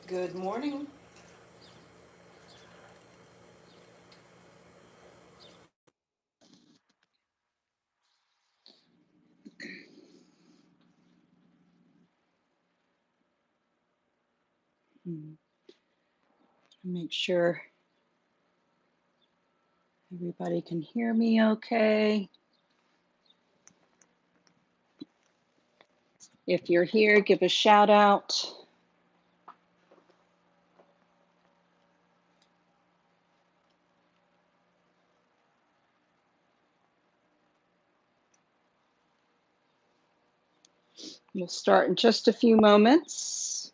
Good morning. Make sure everybody can hear me okay. If you're here, give a shout out. We'll start in just a few moments.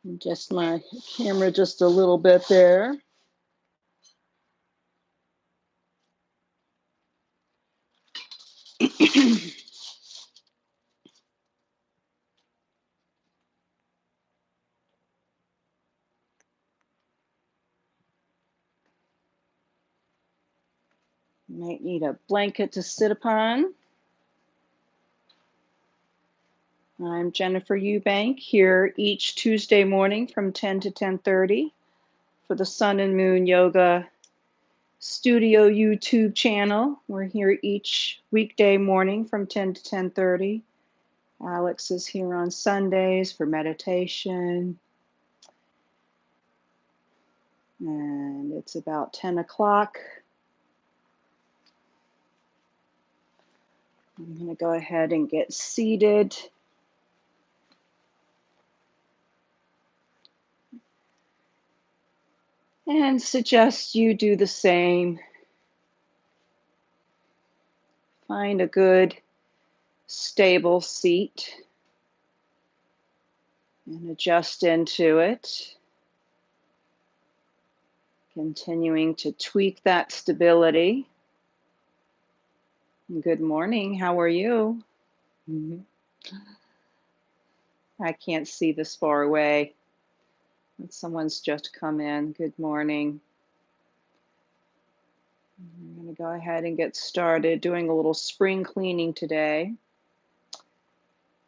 Adjust my camera just a little bit there. Might need a blanket to sit upon. I'm Jennifer Eubank, here each Tuesday morning from 10 to 10:30 for the Sun and Moon Yoga Studio YouTube channel. We're here each weekday morning from 10 to 10:30. Alex is here on Sundays for meditation. And it's about 10 o'clock. I'm going to go ahead and get seated. And suggest you do the same. Find a good, stable seat and adjust into it. Continuing to tweak that stability. Good morning. How are you? I can't see this far away. Someone's just come in. Good morning. I'm going to go ahead and get started doing a little spring cleaning today.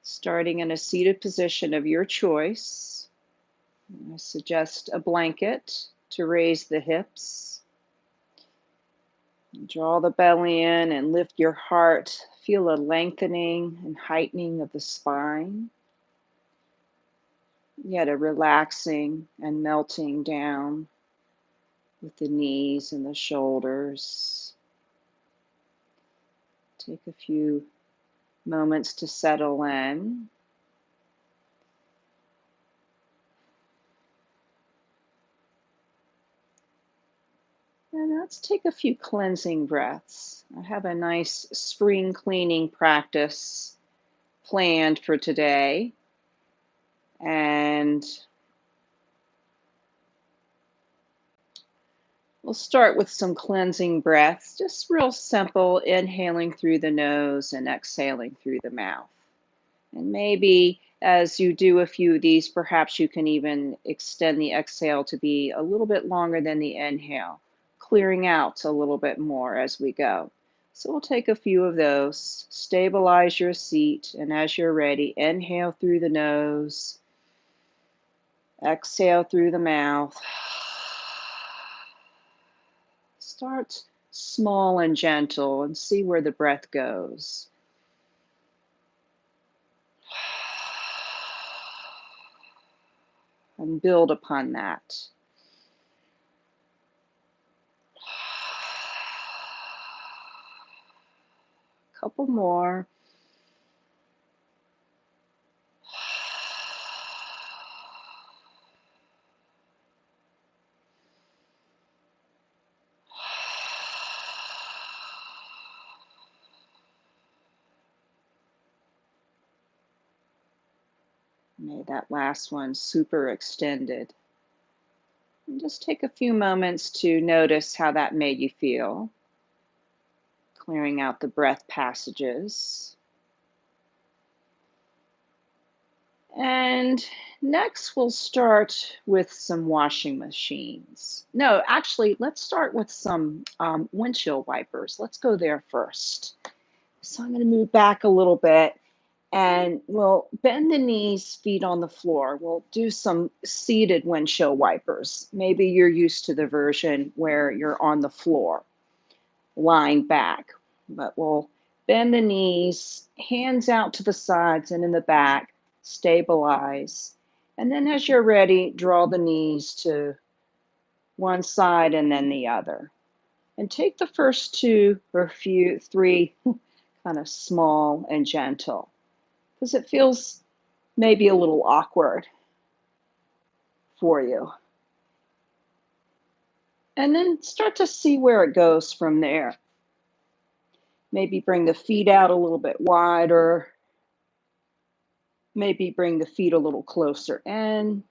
Starting in a seated position of your choice. I suggest a blanket to raise the hips. Draw the belly in and lift your heart. Feel a lengthening and heightening of the spine. Yet a relaxing and melting down with the knees and the shoulders. Take a few moments to settle in. And let's take a few cleansing breaths. I have a nice spring cleaning practice planned for today. And we'll start with some cleansing breaths, just real simple, inhaling through the nose and exhaling through the mouth. And maybe as you do a few of these, perhaps you can even extend the exhale to be a little bit longer than the inhale, clearing out a little bit more as we go. So we'll take a few of those, stabilize your seat, and as you're ready, inhale through the nose, exhale through the mouth. Start small and gentle and see where the breath goes. And build upon that. Couple more. May that last one super extended. And just take a few moments to notice how that made you feel. Clearing out the breath passages. And next, we'll start with some washing machines. No, actually, let's start with some windshield wipers. Let's go there first. So I'm going to move back a little bit and we'll bend the knees, feet on the floor. We'll do some seated windshield wipers. Maybe you're used to the version where you're on the floor, lying back, but we'll bend the knees, hands out to the sides and in the back, stabilize. And then as you're ready, draw the knees to one side and then the other. And take the first two or three kind of small and gentle because it feels maybe a little awkward for you. And then start to see where it goes from there. Maybe bring the feet out a little bit wider. Maybe bring the feet a little closer in.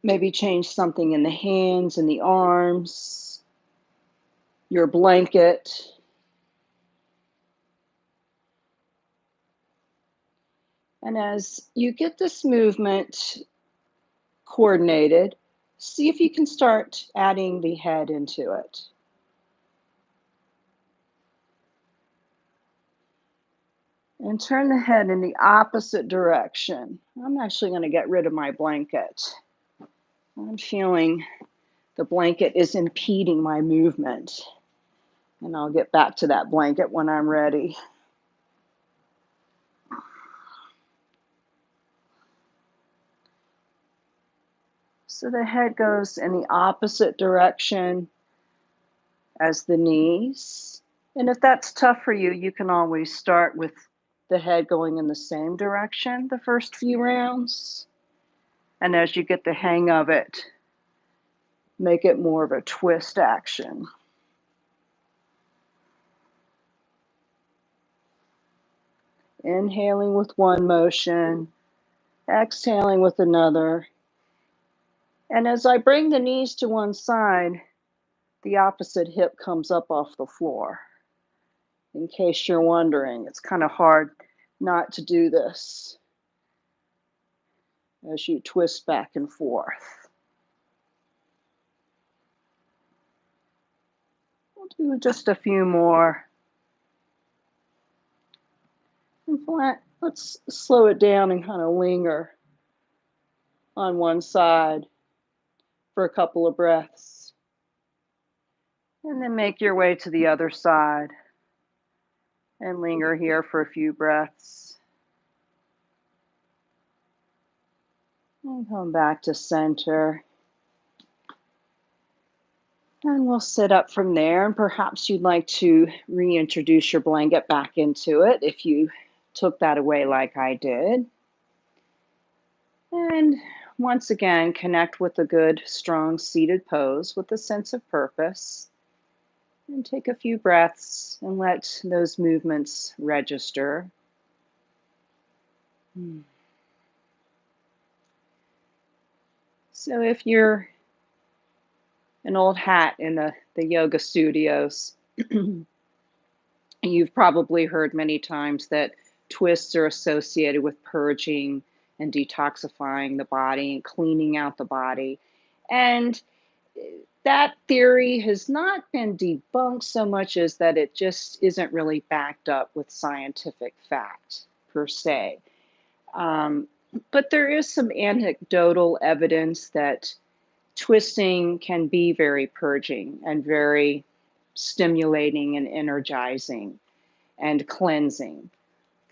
Maybe change something in the hands and the arms, your blanket. And as you get this movement coordinated, see if you can start adding the head into it. And turn the head in the opposite direction. I'm actually going to get rid of my blanket. I'm feeling the blanket is impeding my movement. And I'll get back to that blanket when I'm ready. So the head goes in the opposite direction as the knees. And if that's tough for you, you can always start with the head going in the same direction the first few rounds. And as you get the hang of it, make it more of a twist action. Inhaling with one motion, exhaling with another. And as I bring the knees to one side, the opposite hip comes up off the floor. In case you're wondering, it's kind of hard not to do this as you twist back and forth. We'll do just a few more. Let's slow it down and kind of linger on one side for a couple of breaths. And then make your way to the other side and linger here for a few breaths. And come back to center. And we'll sit up from there. And perhaps you'd like to reintroduce your blanket back into it if you took that away like I did. And once again, connect with a good, strong seated pose with a sense of purpose. And take a few breaths and let those movements register. So if you're an old hat in the yoga studios, you've probably heard many times that twists are associated with purging and detoxifying the body and cleaning out the body. And that theory has not been debunked so much as that it just isn't really backed up with scientific fact per se. But there is some anecdotal evidence that twisting can be very purging and very stimulating and energizing and cleansing,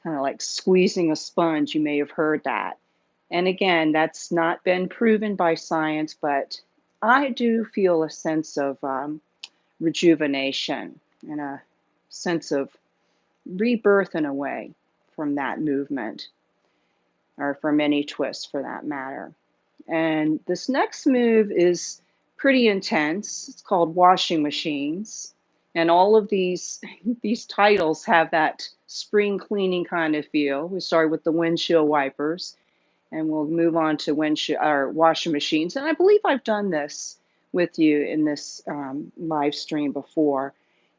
kind of like squeezing a sponge. You may have heard that. And again, that's not been proven by science, but I do feel a sense of rejuvenation and a sense of rebirth in a way from that movement, or from any twist for that matter. And this next move is pretty intense. It's called washing machines. And all of these titles have that spring cleaning kind of feel. We started with the windshield wipers, and we'll move on to washing machines. And I believe I've done this with you in this live stream before.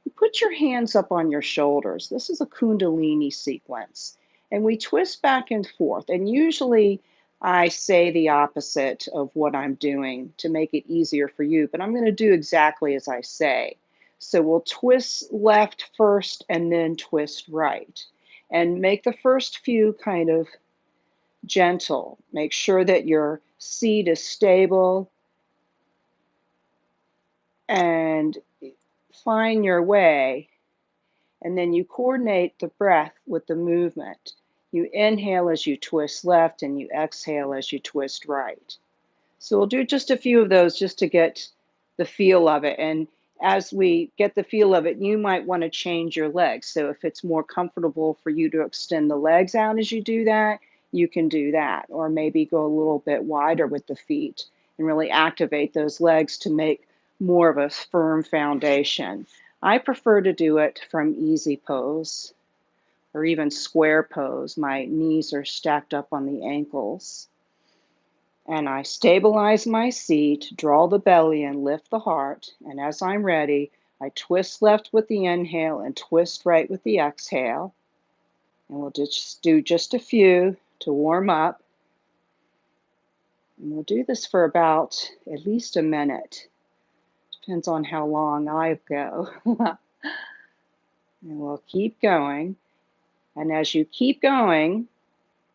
You put your hands up on your shoulders. This is a Kundalini sequence. And we twist back and forth. And usually I say the opposite of what I'm doing to make it easier for you, but I'm going to do exactly as I say. So we'll twist left first and then twist right. And make the first few kind of gentle. Make sure that your seat is stable and find your way. And then you coordinate the breath with the movement. You inhale as you twist left and you exhale as you twist right. So we'll do just a few of those just to get the feel of it. And as we get the feel of it, you might want to change your legs. So if it's more comfortable for you to extend the legs out as you do that, you can do that. Or maybe go a little bit wider with the feet and really activate those legs to make more of a firm foundation. I prefer to do it from easy pose or even square pose. My knees are stacked up on the ankles. And I stabilize my seat, draw the belly in, lift the heart, and as I'm ready, I twist left with the inhale and twist right with the exhale. And we'll just do just a few to warm up. And we'll do this for about at least a minute. Depends on how long I go. And we'll keep going. And as you keep going,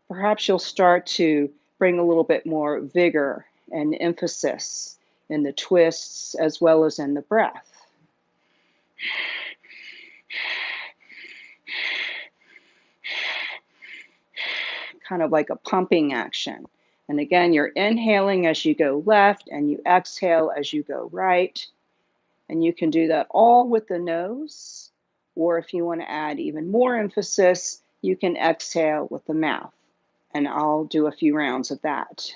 perhaps you'll start to bring a little bit more vigor and emphasis in the twists as well as in the breath. Kind of like a pumping action. And again, you're inhaling as you go left and you exhale as you go right. And you can do that all with the nose, or if you want to add even more emphasis, you can exhale with the mouth. And I'll do a few rounds of that.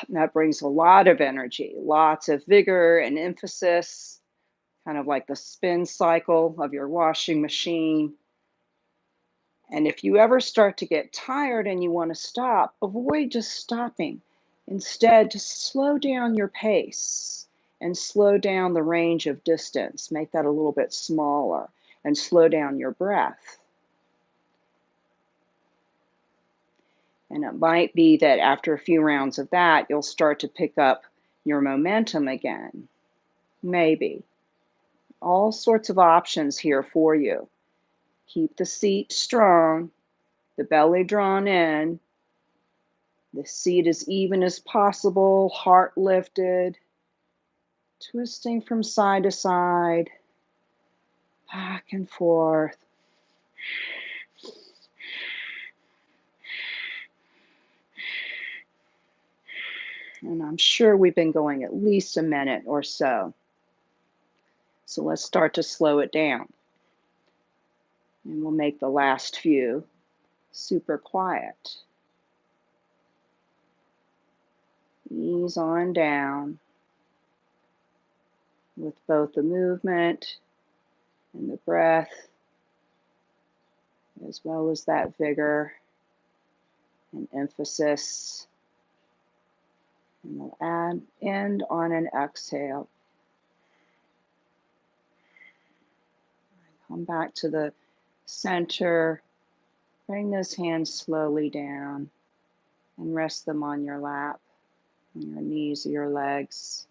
And that brings a lot of energy, lots of vigor and emphasis, kind of like the spin cycle of your washing machine. And if you ever start to get tired and you want to stop, avoid just stopping. Instead, just slow down your pace and slow down the range of distance. Make that a little bit smaller and slow down your breath. And it might be that after a few rounds of that, you'll start to pick up your momentum again. Maybe. All sorts of options here for you. Keep the seat strong, the belly drawn in, the seat as even as possible, heart lifted, twisting from side to side, back and forth. And I'm sure we've been going at least a minute or so. So let's start to slow it down. And we'll make the last few super quiet. Ease on down with both the movement and the breath, as well as that vigor and emphasis. And we'll end on an exhale. Come back to the center. Bring those hands slowly down and rest them on your lap, on your knees or your legs.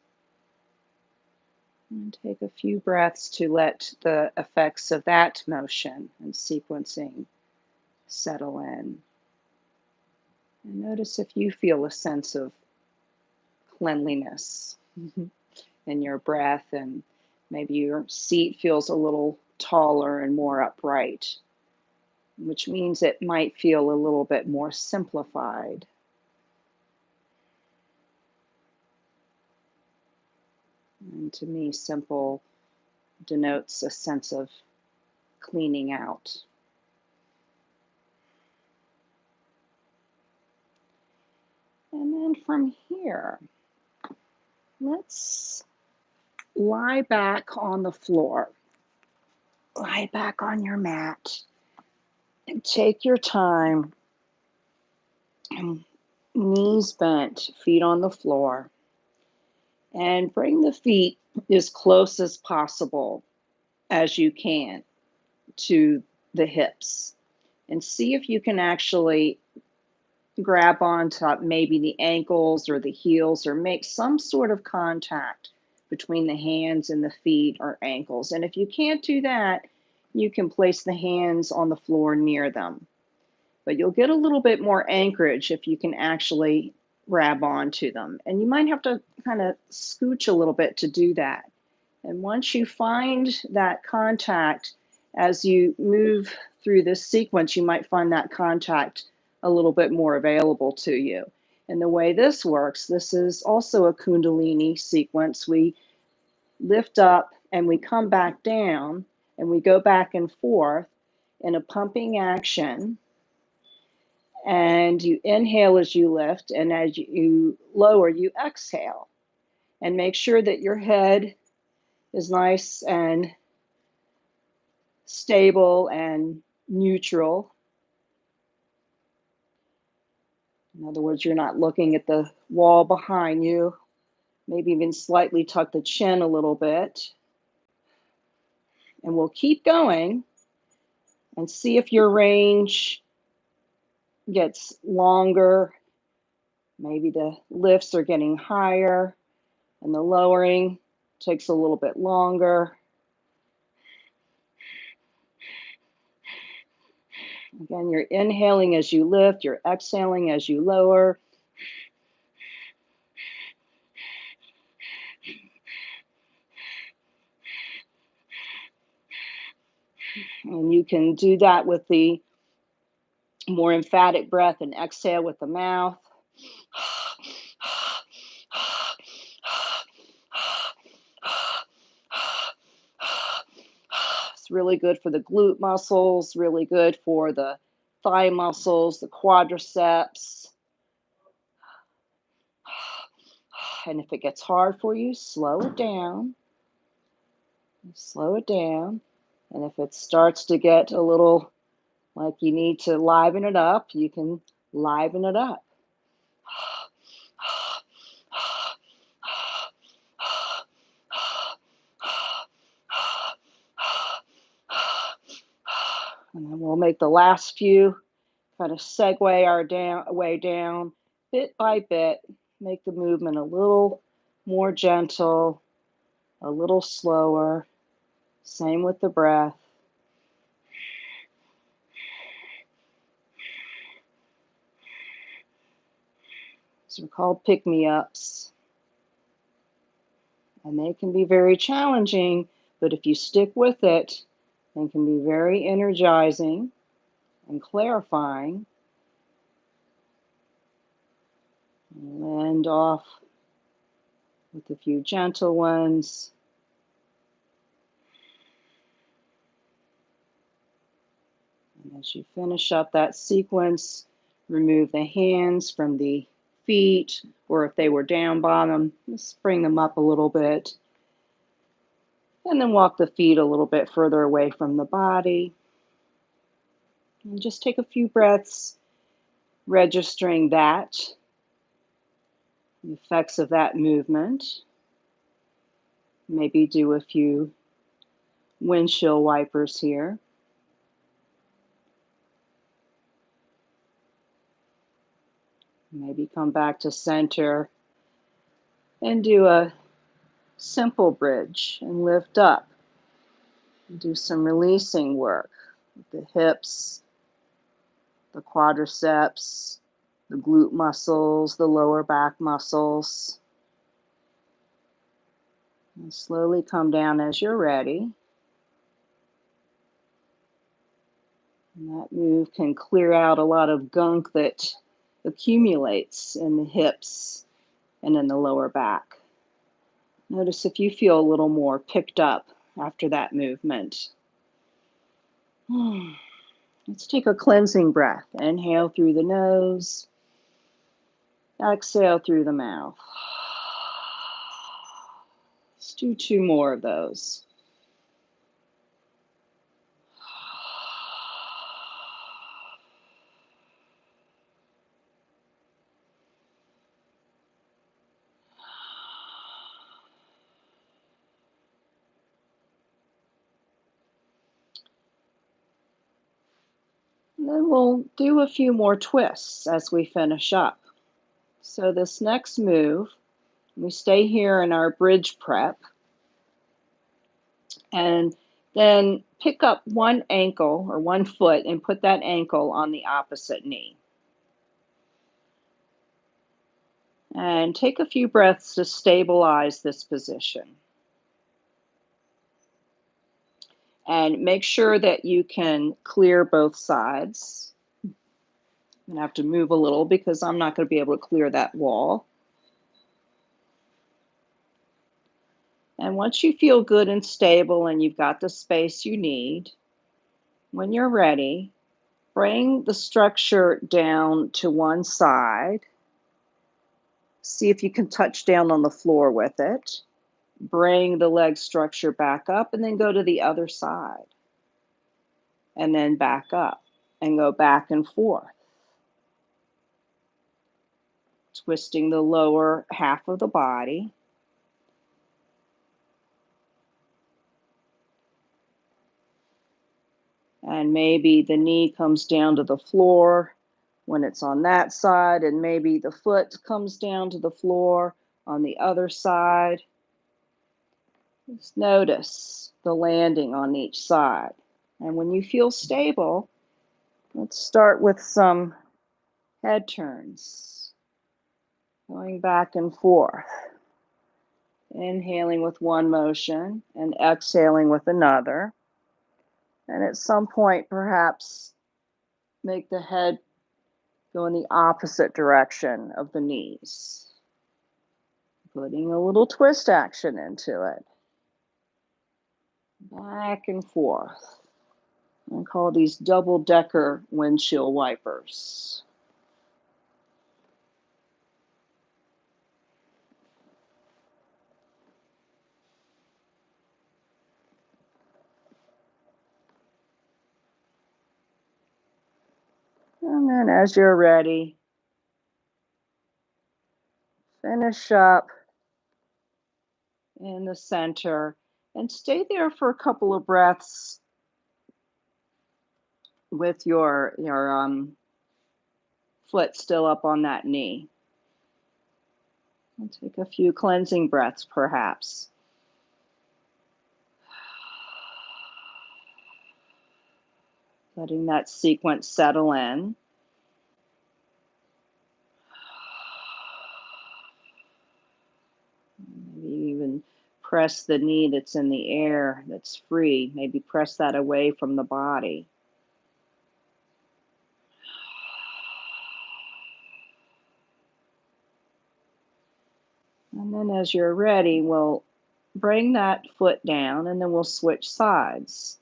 And take a few breaths to let the effects of that motion and sequencing settle in. And notice if you feel a sense of cleanliness in your breath, and maybe your seat feels a little taller and more upright, which means it might feel a little bit more simplified. And to me, simple denotes a sense of cleaning out. And then from here, let's lie back on the floor. Lie back on your mat and take your time and Knees bent, feet on the floor, and bring the feet as close as possible as you can to the hips. And see if you can actually grab onto maybe the ankles or the heels or make some sort of contact between the hands and the feet or ankles. And if you can't do that, you can place the hands on the floor near them. But you'll get a little bit more anchorage if you can actually grab onto them. And you might have to kind of scooch a little bit to do that. And once you find that contact, as you move through this sequence, you might find that contact a little bit more available to you. And the way this works, this is also a Kundalini sequence. We lift up and we come back down and we go back and forth in a pumping action. And you inhale as you lift, and as you lower, you exhale. And make sure that your head is nice and stable and neutral. In other words, you're not looking at the wall behind you. Maybe even slightly tuck the chin a little bit. And we'll keep going and see if your range gets longer. Maybe the lifts are getting higher and the lowering takes a little bit longer. Again, you're inhaling as you lift, you're exhaling as you lower. And you can do that with the more emphatic breath and exhale with the mouth. It's really good for the glute muscles, really good for the thigh muscles, the quadriceps. And if it gets hard for you, slow it down. Slow it down. And if it starts to get a little like you need to liven it up, you can liven it up. And then we'll make the last few kind of segue our way down bit by bit, make the movement a little more gentle, a little slower. Same with the breath. These are called pick-me-ups. And they can be very challenging, but if you stick with it, they can be very energizing and clarifying. And end off with a few gentle ones. And as you finish up that sequence, remove the hands from the feet, or if they were down bottom, just bring them up a little bit. And then walk the feet a little bit further away from the body. And just take a few breaths, registering that, the effects of that movement. Maybe do a few windshield wipers here. Maybe come back to center and do a simple bridge and lift up. Do some releasing work with the hips, the quadriceps, the glute muscles, the lower back muscles. And slowly come down as you're ready. And that move can clear out a lot of gunk that accumulates in the hips and in the lower back. Notice if you feel a little more picked up after that movement. Let's take a cleansing breath. Inhale through the nose. Exhale through the mouth. Let's do 2 more of those. And then we'll do a few more twists as we finish up. So this next move, we stay here in our bridge prep, and then pick up one ankle or one foot and put that ankle on the opposite knee. And take a few breaths to stabilize this position. And make sure that you can clear both sides. I'm going to have to move a little because I'm not going to be able to clear that wall. And once you feel good and stable and you've got the space you need, when you're ready, bring the structure down to one side. See if you can touch down on the floor with it. Bring the leg structure back up and then go to the other side. And then back up and go back and forth. Twisting the lower half of the body. And maybe the knee comes down to the floor when it's on that side, and maybe the foot comes down to the floor on the other side. Just notice the landing on each side. And when you feel stable, let's start with some head turns. Going back and forth. Inhaling with one motion and exhaling with another. And at some point, perhaps make the head go in the opposite direction of the knees. Putting a little twist action into it. Back and forth. I call these double-decker windshield wipers. And then as you're ready, finish up in the center and stay there for a couple of breaths with your foot still up on that knee. And take a few cleansing breaths, perhaps. Letting that sequence settle in. Maybe even press the knee that's in the air, that's free. Maybe press that away from the body. And then as you're ready, we'll bring that foot down and then we'll switch sides.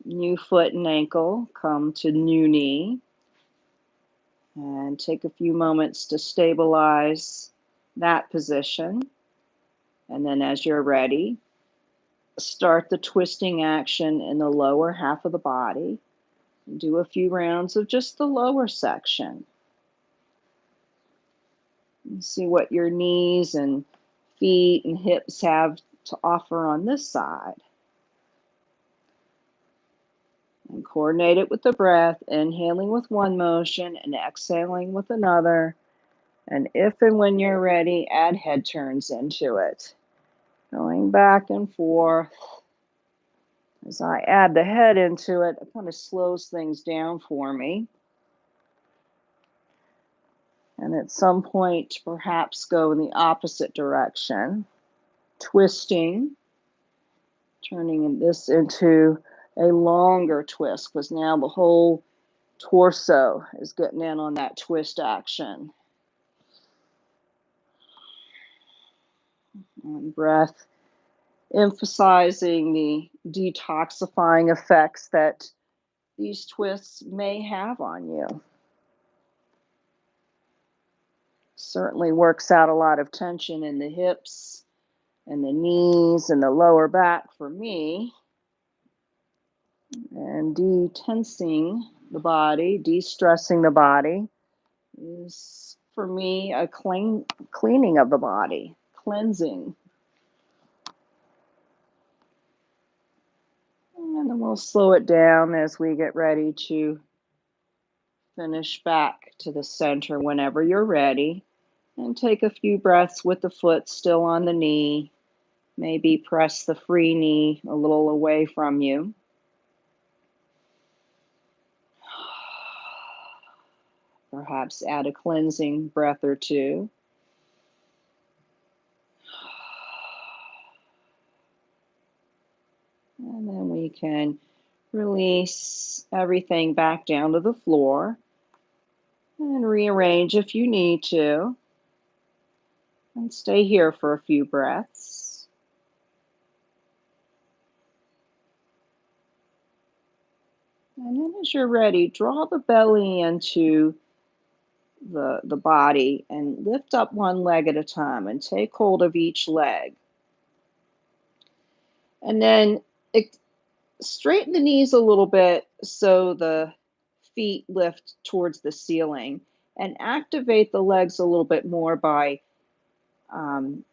New foot and ankle, come to new knee. And take a few moments to stabilize that position. And then as you're ready, start the twisting action in the lower half of the body. And do a few rounds of just the lower section. And see what your knees and feet and hips have to offer on this side. And coordinate it with the breath, inhaling with one motion and exhaling with another. And if and when you're ready, add head turns into it. Going back and forth. As I add the head into it, it kind of slows things down for me. And at some point, perhaps go in the opposite direction, twisting, turning this into a longer twist, because now the whole torso is getting in on that twist action. And breath, emphasizing the detoxifying effects that these twists may have on you. Certainly works out a lot of tension in the hips and the knees and the lower back for me. And de-tensing the body, de-stressing the body is for me a cleaning of the body, cleansing. And then we'll slow it down as we get ready to Finish back to the center whenever you're ready. And take a few breaths with the foot still on the knee. Maybe press the free knee a little away from you. Perhaps add a cleansing breath or two. And then we can release everything back down to the floor and rearrange if you need to. And stay here for a few breaths. And then as you're ready, draw the belly into the body and lift up one leg at a time and take hold of each leg. And then straighten the knees a little bit so the feet lift towards the ceiling, and activate the legs a little bit more by um,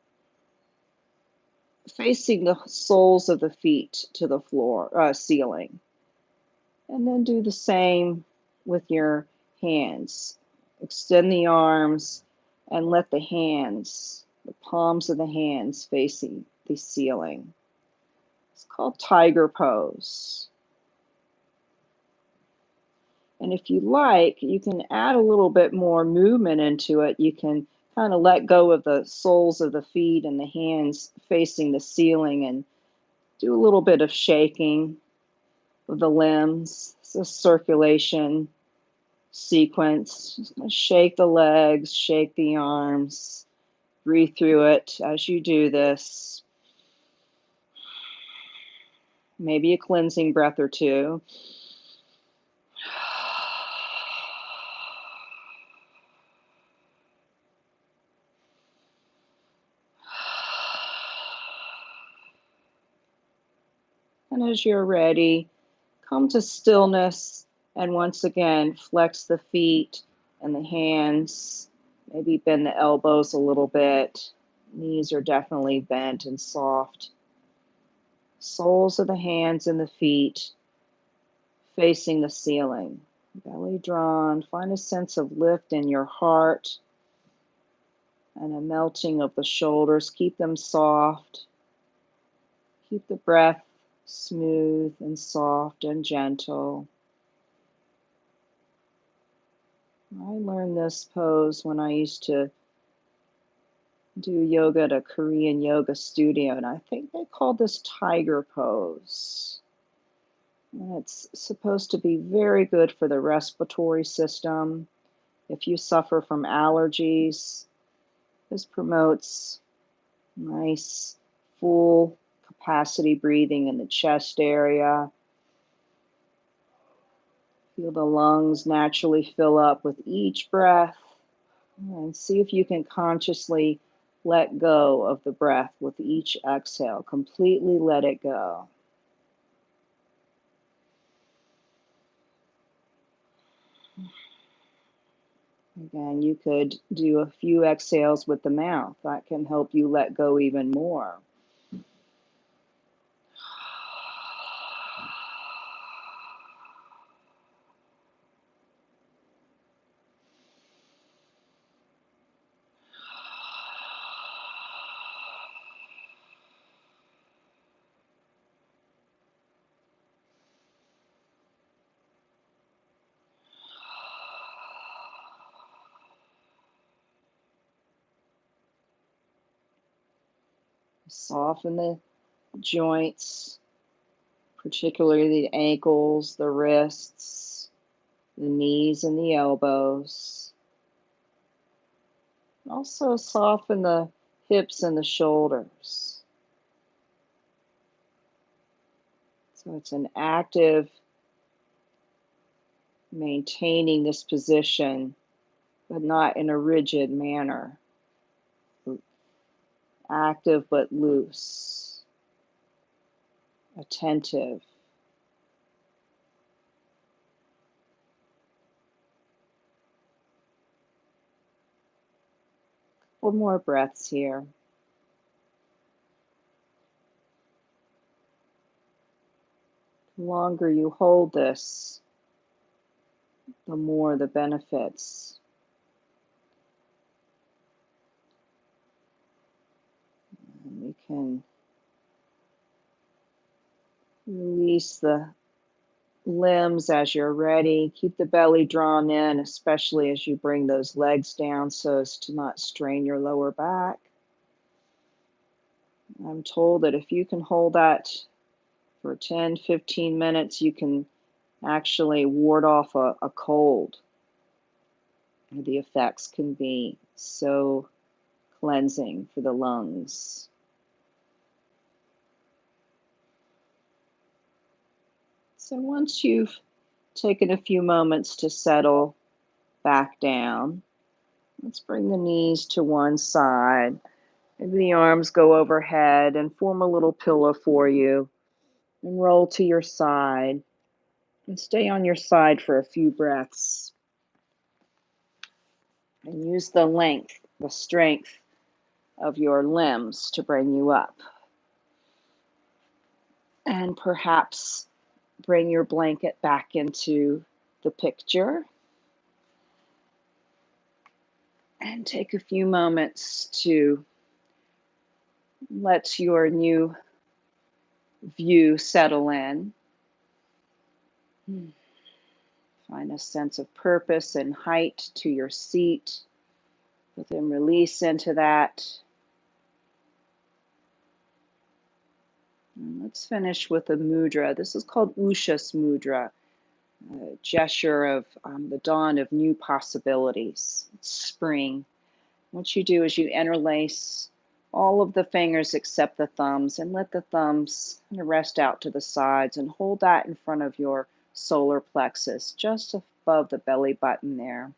facing the soles of the feet to the floor, ceiling. And then do the same with your hands. Extend the arms and let the hands, the palms of the hands facing the ceiling. It's called tiger pose. And if you like, you can add a little bit more movement into it. You can kind of let go of the soles of the feet and the hands facing the ceiling and do a little bit of shaking of the limbs. It's a circulation sequence. Just shake the legs, shake the arms, breathe through it as you do this. Maybe a cleansing breath or two. And as you're ready, come to stillness and once again flex the feet and the hands. Maybe bend the elbows a little bit. Knees are definitely bent and soft. Soles of the hands and the feet facing the ceiling. Belly drawn. Find a sense of lift in your heart and a melting of the shoulders. Keep them soft. Keep the breath smooth and soft and gentle. I learned this pose when I used to do yoga at a Korean yoga studio, and I think they called this tiger pose. And it's supposed to be very good for the respiratory system. If you suffer from allergies, this promotes nice full capacity breathing in the chest area. Feel the lungs naturally fill up with each breath. And see if you can consciously let go of the breath with each exhale. Completely let it go. Again, you could do a few exhales with the mouth. That can help you let go even more. Soften the joints, particularly the ankles, the wrists, the knees, and the elbows. Also soften the hips and the shoulders. So it's an active maintaining this position, but not in a rigid manner. Active but loose, attentive. Couple more breaths here. The longer you hold this, the more the benefits. And we can release the limbs as you're ready. Keep the belly drawn in, especially as you bring those legs down so as to not strain your lower back. I'm told that if you can hold that for 10, 15 minutes, you can actually ward off a cold. The effects can be so cleansing for the lungs. So once you've taken a few moments to settle back down, let's bring the knees to one side. Maybe the arms go overhead and form a little pillow for you. And roll to your side. And stay on your side for a few breaths. And use the length, the strength of your limbs to bring you up. And perhaps bring your blanket back into the picture. And take a few moments to let your new view settle in. Find a sense of purpose and height to your seat. But then release into that. And let's finish with a mudra. This is called Ushas Mudra, a gesture of the dawn of new possibilities. It's spring. What you do is you interlace all of the fingers except the thumbs and let the thumbs kind of rest out to the sides and hold that in front of your solar plexus, just above the belly button there.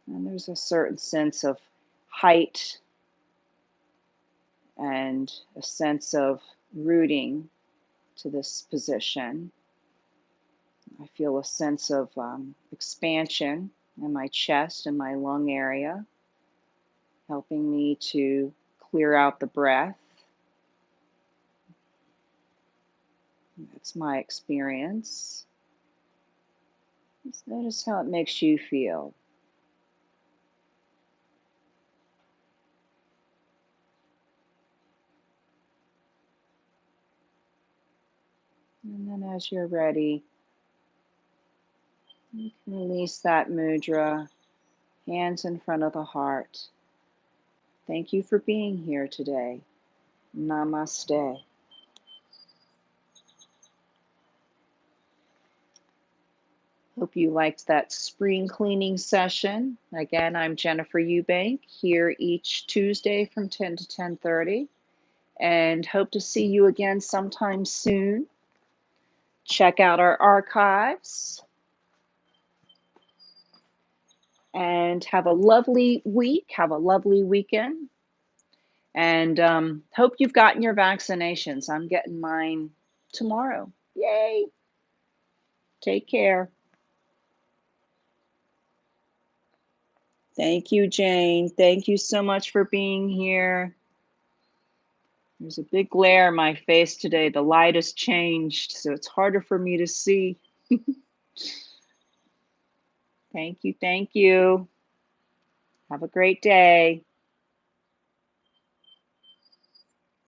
And there's a certain sense of height and a sense of rooting to this position. I feel a sense of expansion in my chest and my lung area, helping me to clear out the breath. That's my experience. Just notice how it makes you feel. And then as you're ready, you can release that mudra, hands in front of the heart. Thank you for being here today. Namaste. Hope you liked that spring cleaning session. Again, I'm Jennifer Eubank, here each Tuesday from 10 to 10:30, and hope to see you again sometime soon. Check out our archives and have a lovely week. Have a lovely weekend. And hope you've gotten your vaccinations. I'm getting mine tomorrow. Yay. Take care. Thank you, Jane. Thank you so much for being here. There's a big glare in my face today. The light has changed, so it's harder for me to see. Thank you. Thank you. Have a great day.